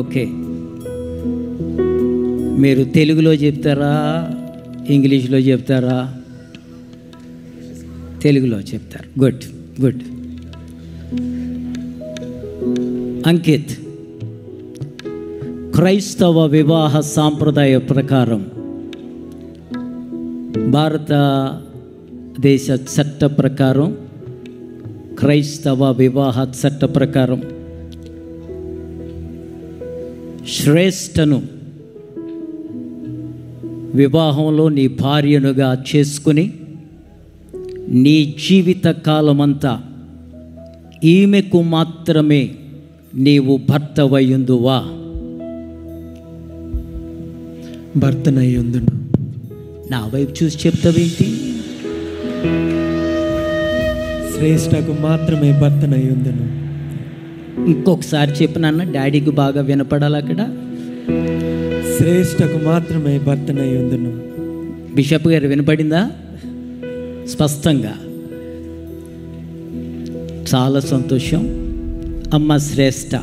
Okay, మీరు తెలుగులో చెప్తారా, ఇంగ్లీష్లో చెప్తారా? తెలుగులో చెప్తారు. Good good. అంకిత్, క్రైస్తవ వివాహ సాంప్రదాయ ప్రకారం, భారతదేశ చట్ట ప్రకారం, క్రైస్తవ వివాహ చట్ట ప్రకారం శ్రేష్టను వివాహంలో నీ భార్యనుగా చేసుకుని నీ జీవిత కాలమంతా ఈమెకు మాత్రమే నీవు భర్తవయ్యుందువా? భర్తనయ్యుందును. నా వైపు చూసి చెప్తావేంటి? శ్రేష్టకు మాత్రమే భర్తనయ్యుందును. ఇంకొకసారి చెప్పినాన్న, డాడీకి బాగా వినపడాలి అక్కడ. శ్రేష్టకు మాత్రమే భర్తనయ్యుందును. బిషప్ గారు వినపడిందా స్పష్టంగా? చాలా సంతోషం. అమ్మ శ్రేష్ట,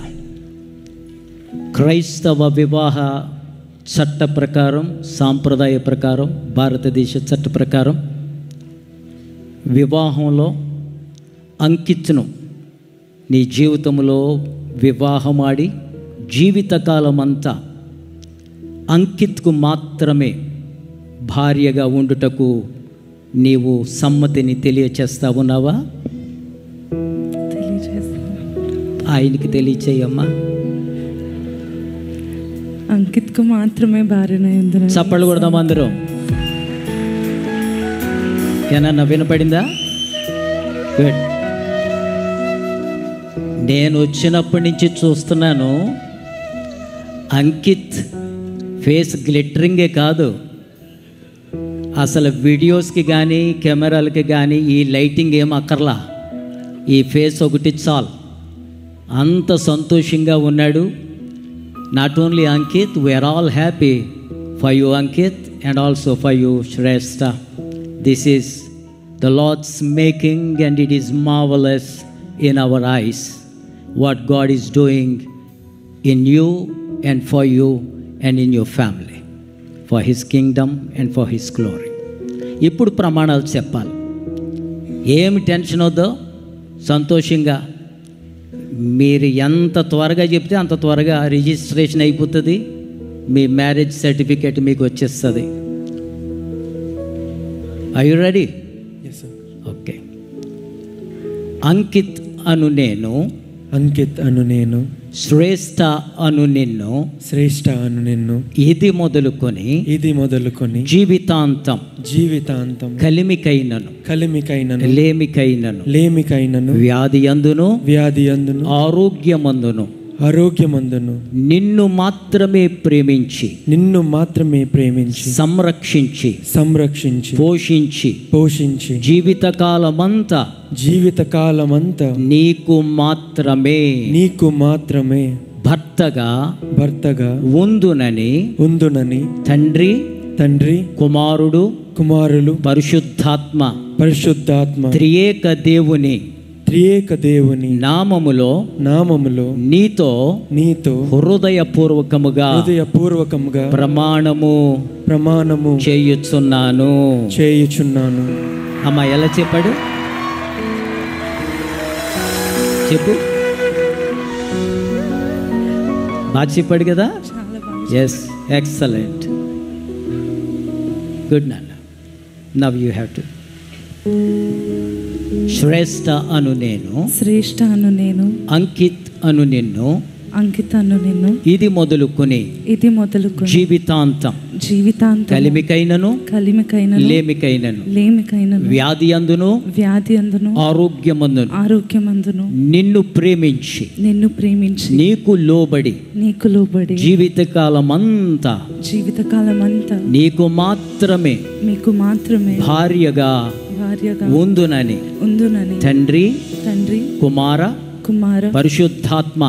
క్రైస్తవ వివాహ చట్ట ప్రకారం, సాంప్రదాయ ప్రకారం, భారతదేశ చట్ట ప్రకారం వివాహంలో అంకిత్ను నీ జీవితంలో వివాహమాడి జీవితకాలం అంతా అంకిత్కు మాత్రమే భార్యగా ఉండుటకు నీవు సమ్మతిని తెలియచేస్తా ఉన్నావా? ఆయనకి తెలియచేయమ్మా. అంకిత్కు మాత్రమే భార్యనయ్యుందును. చప్పట్లు కొడదాం అందరం. ఏమన్నా వినపడిందా? గుడ్. నేను వచ్చినప్పటి నుంచి చూస్తున్నాను, అంకిత్ ఫేస్ గ్లిటరింగే కాదు, అసలు వీడియోస్కి కానీ కెమెరాలకి కానీ ఈ లైటింగ్ ఏం అక్కర్లా, ఈ ఫేస్ ఒకటి చాలు. అంత సంతోషంగా ఉన్నాడు. Not only Ankit, we are all happy for you Ankit and also for you Shreshta. This is the Lord's making and it is marvellous in our eyes what God is doing in you and for you and in your family, for His kingdom and for His glory. ఇప్పుడు ప్రమాణాలు చెప్పాలి. ఏమి tension వద్దో, సంతోషంగా మీరు ఎంత త్వరగా చెప్తే అంత త్వరగా రిజిస్ట్రేషన్ అయిపోతుంది, మీ మ్యారేజ్ సర్టిఫికేట్ మీకు వచ్చేస్తుంది. Are you ready? Okay. Ankit అను నేను, అంకిత్ అను నేను, శ్రేష్ఠ అను నిన్ను, శ్రేష్ఠ అను నిన్ను, ఇది మొదలుకొని జీవితాంతం కలిమికైనను లేమికైనను వ్యాధి అందును ఆరోగ్యమందును నిన్ను మాత్రమే ప్రేమించి సంరక్షించి పోషించి జీవితకాలమంతా నీకు మాత్రమే భర్తగా ఉందునని తండ్రి కుమారులు పరిశుద్ధాత్మ త్రియేక దేవుని నామములో నీతో హృదయపూర్వకముగా ప్రమాణము చేయుచున్నాను. అమ్మా ఎలా చెప్పాడు? చెప్పు. బాగా చెప్పాడు కదా? ఎస్, ఎక్సలెంట్, గుడ్ నాన్న. Now you have to. Shreshtha అను నేను అంకిత్ అను నిన్ను ఇది మొదలుకొని జీవితాంతం కలిమికైనను లేమికైనను వ్యాధి అందును ఆరోగ్యమందును నిన్ను ప్రేమించి నీకు లోబడి జీవితకాలమంతా నీకు మాత్రమే భార్యగా ఉందునని తండ్రి కుమార పరిశుద్ధాత్మ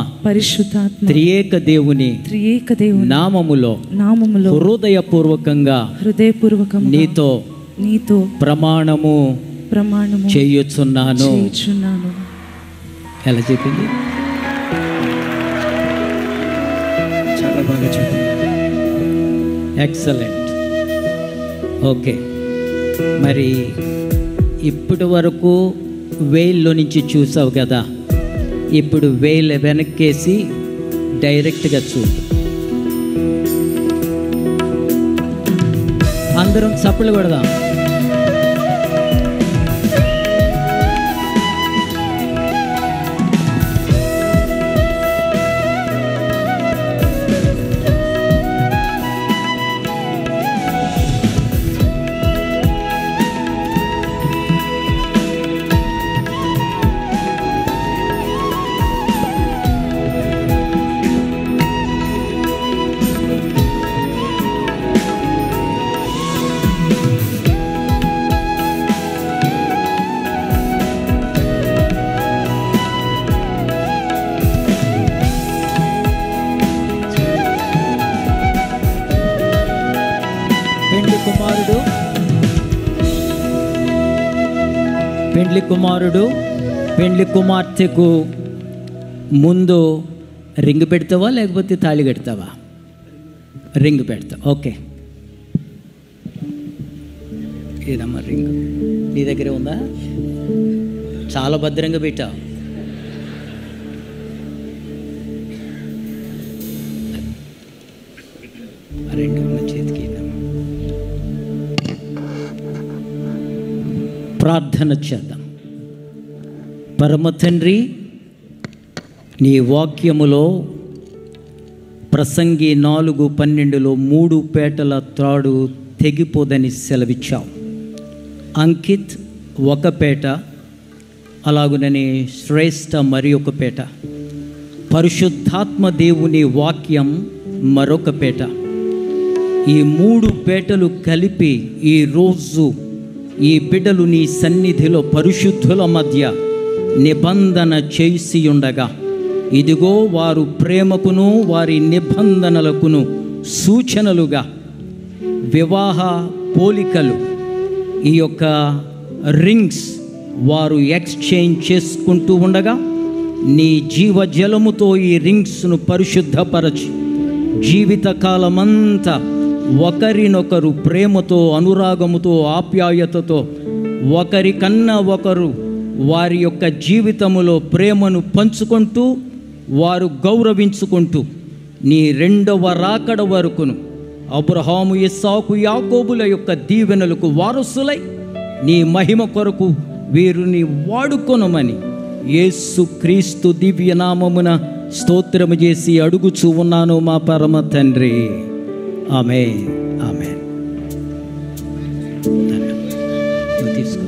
త్రియేక దేవుని నామములో హృదయపూర్వకంగా నీతో ప్రమాణము చేయుచున్నాను. ఎలా చెప్పింది? బాగా చూడండి. ఎక్సలెంట్. ఓకే, మరి ఇప్పటి వరకు వేల్లో నుంచి చూసావు కదా, ఇప్పుడు వేలు వెనక్కేసి డైరెక్ట్గా చూడు. అందరం చప్పట్లు కొడదాం. పెండ్లి కుమార్తెకు ముందు రింగ్ పెడతావా లేకపోతే తాళి కడతావా? రింగ్ పెడతా. ఓకే, ఏదమ్మా రింగ్ నీ దగ్గరే ఉందా? చాలా భద్రంగా పెట్టావు. రెండు ఉన్న చేతికి ప్రార్థన చేద్దాం. పరమ తండ్రి, నీ వాక్యములో ప్రసంగి 4:12 3 పేటల త్రాడు తెగిపోదని సెలవిచ్చావు. అంకిత్ 1 పేట, అలాగునని శ్రేష్ఠ మరి 1 పేట, పరిశుద్ధాత్మ దేవుని వాక్యం మరొక పేట. ఈ 3 పేటలు కలిపి ఈరోజు ఈ బిడ్డలు నీ సన్నిధిలో పరిశుద్ధుల మధ్య నిబంధన చేసి ఉండగా, ఇదిగో వారు ప్రేమకును వారి నిబంధనలకును సూచనలుగా వివాహ పోలికలు, ఈ యొక్క రింగ్స్ వారు ఎక్స్చేంజ్ చేసుకుంటూ ఉండగా, నీ జీవజలముతో ఈ రింగ్స్ను పరిశుద్ధపరచి జీవితకాలమంతా ఒకరినొకరు ప్రేమతో, అనురాగముతో, ఆప్యాయతతో ఒకరికన్నా ఒకరు వారి యొక్క జీవితములో ప్రేమను పంచుకుంటూ, వారు గౌరవించుకుంటూ నీ 2వ రాకడ వరకును అబ్రహాము, ఇస్సాకు, యాకోబుల యొక్క దీవెనలకు వారసులై నీ మహిమ కొరకు వీరిని వాడుకొనమని యేసు క్రీస్తు దివ్యనామమున స్తోత్రము చేసి అడుగుచూ ఉన్నాను మా పరమ తండ్రి. ఆమేన్, ఆమేన్. తీసుకో.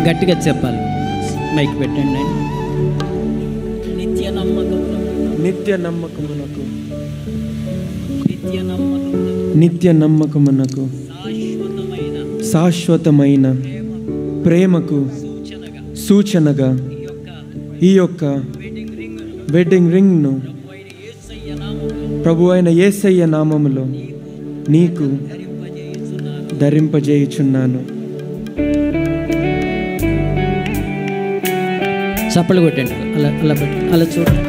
గట్టిగా చెప్పాలి, మైక్ పెట్టండి. నిత్య నమ్మకమునకు శాశ్వతమైన ప్రేమకు సూచనగా ఈ యొక్క వెడ్డింగ్ రింగ్ను ప్రభు అయిన యేసయ్య నామములో నీకు ధరింపజేయుచున్నాను. చప్పలు కొట్టండి. అలా అలా పెట్టి అలా చూడండి.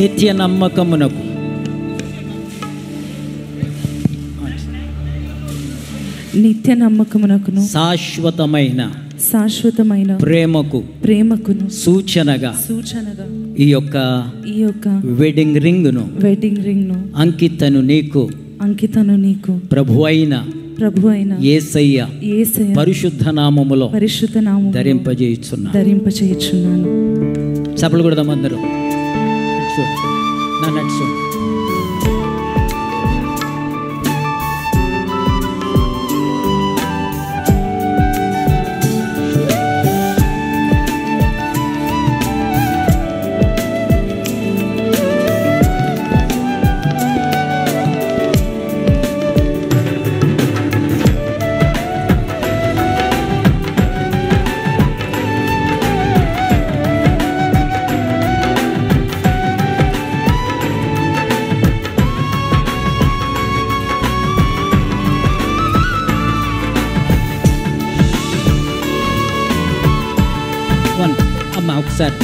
నిత్య నమ్మకమునకు శాశ్వతమైన ప్రేమకును సూచనగా ఈ యొక్క వెడ్డింగ్ రింగ్ను అంకితను నీకు ప్రభు అయిన ప్రభు అయిన యేసయ్య యేసయ్య పరిశుద్ధ నామములో పరిశుద్ధ నామములో ధరింపజేయుచున్నాను. చప్పలు కొడదాం అందరూ. చూడు నా నట్సు. అమ్మా ఒకసారి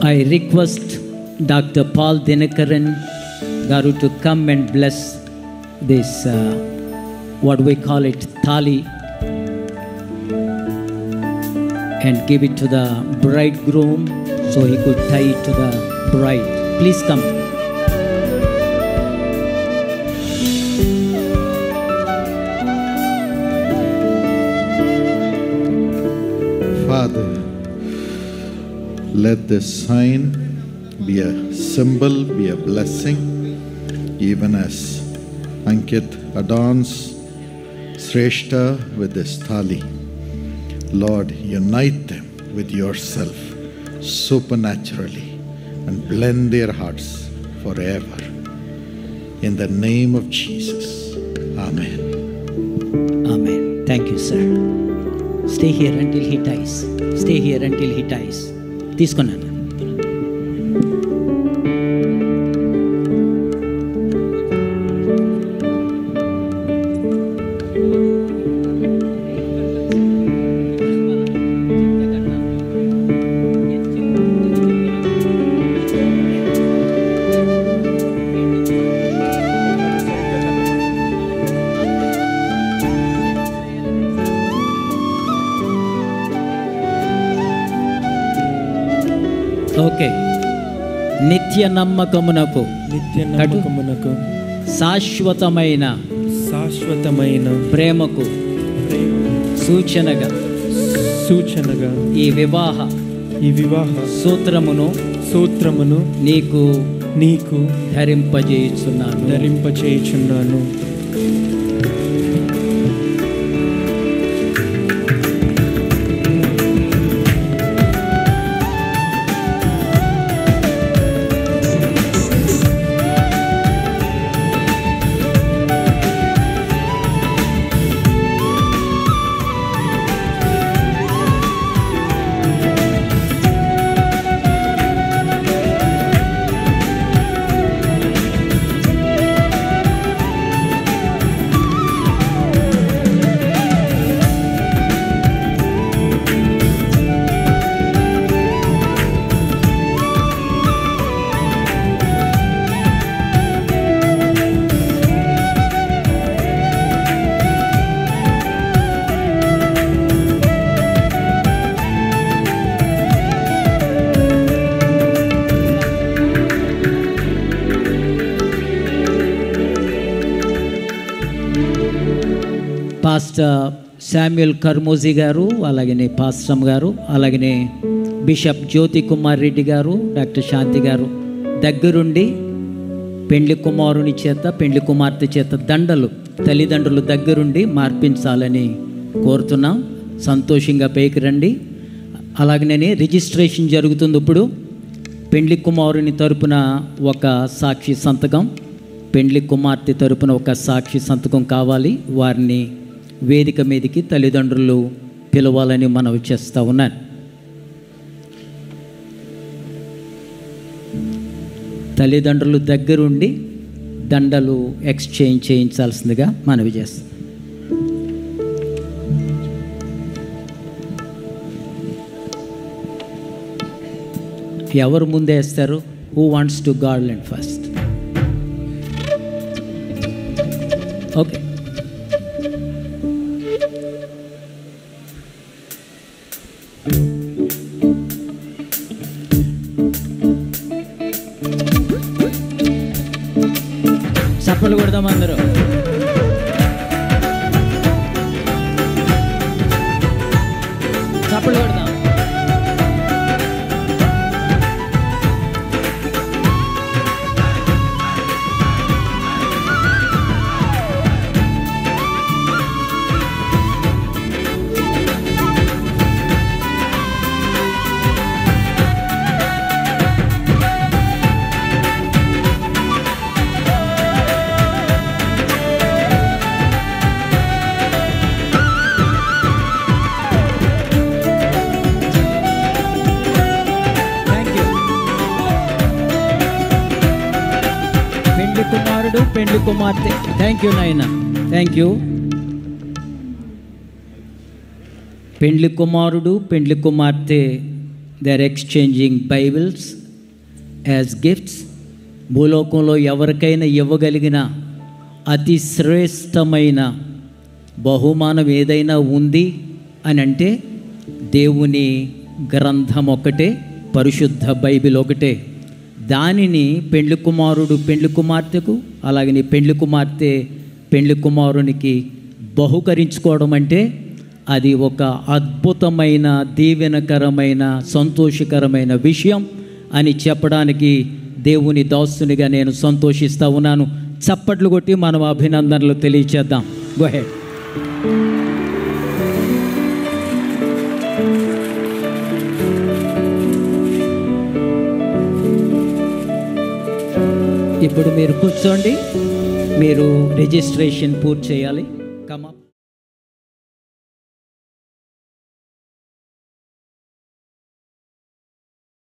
I request Dr. Paul Dinakaran Garu to come and bless this, what we call it, thali, and give it to the bridegroom so he could tie it to the bride. Please come. Father, let this sign be a symbol, be a blessing, even as Ankit adorns Shrestha with this thali. Lord, unite them with yourself supernaturally and blend their hearts forever. In the name of Jesus. Amen. Amen. Thank you, sir. Stay here until he ties. Stay here until he ties. తీసుకున్నాను. Okay. నిత్య నమ్మకమునకు శాశ్వతమైన ప్రేమకు సూచనగా ఈ వివాహ సూత్రమును నీకు ధరింపజేయుచున్నాను. Pastor Samuel కర్మోజీ గారు, అలాగనే పాస్టమ్ గారు, అలాగనే బిషప్ జ్యోతి కుమార్ రెడ్డి గారు, డాక్టర్ శాంతి గారు దగ్గరుండి పెండ్లి కుమారుని చేత పెండ్లి కుమార్తె చేత దండలు తల్లిదండ్రులు దగ్గరుండి మార్పించాలని కోరుతున్నాం. సంతోషంగా పైకి రండి. అలాగనే రిజిస్ట్రేషన్ జరుగుతుంది. ఇప్పుడు పెండ్లి కుమారుని తరపున ఒక సాక్షి సంతకం, పెండ్లి కుమార్తె తరపున ఒక సాక్షి సంతకం కావాలి. వారిని వేదిక మీదకి తల్లిదండ్రులు పిలవాలని మనవి చేస్తూ ఉన్నాను. తల్లిదండ్రులు దగ్గరుండి దండలు ఎక్స్చేంజ్ చేయించాల్సిందిగా మనవి చేస్తాం. ఎవరు ముందే వేస్తారు? Who wants to garland first? Okay, చప్పట్లు కొడదాం అందరూ. చప్పట్లు కొడదాం. కుమారుడు పెండ్లి కుమార్తె. థ్యాంక్ యూ నాయన, థ్యాంక్ యూ. పెండ్లి కుమారుడు పెండ్లి కుమార్తె, they are exchanging Bibles as gifts. భూలోకంలో ఎవరికైనా ఇవ్వగలిగిన అతి శ్రేష్టమైన బహుమానం ఏదైనా ఉంది అని అంటే దేవుని గ్రంథం ఒకటే, పరిశుద్ధ బైబిల్ ఒకటే. దానిని పెండ్లి కుమారుడు పెండ్లి కుమార్తెకు, అలాగే పెండ్లి కుమార్తె పెండ్లి కుమారునికి బహుకరించుకోవడం అంటే అది ఒక అద్భుతమైన, దీవెనకరమైన, సంతోషకరమైన విషయం అని చెప్పడానికి దేవుని దాసునిగా నేను సంతోషిస్తూ ఉన్నాను. చప్పట్లు కొట్టి మనం అభినందనలు తెలియచేద్దాం. Go head. ఇప్పుడు మీరు కూర్చోండి, మీరు రిజిస్ట్రేషన్ పూర్తి చేయాలి. Come up.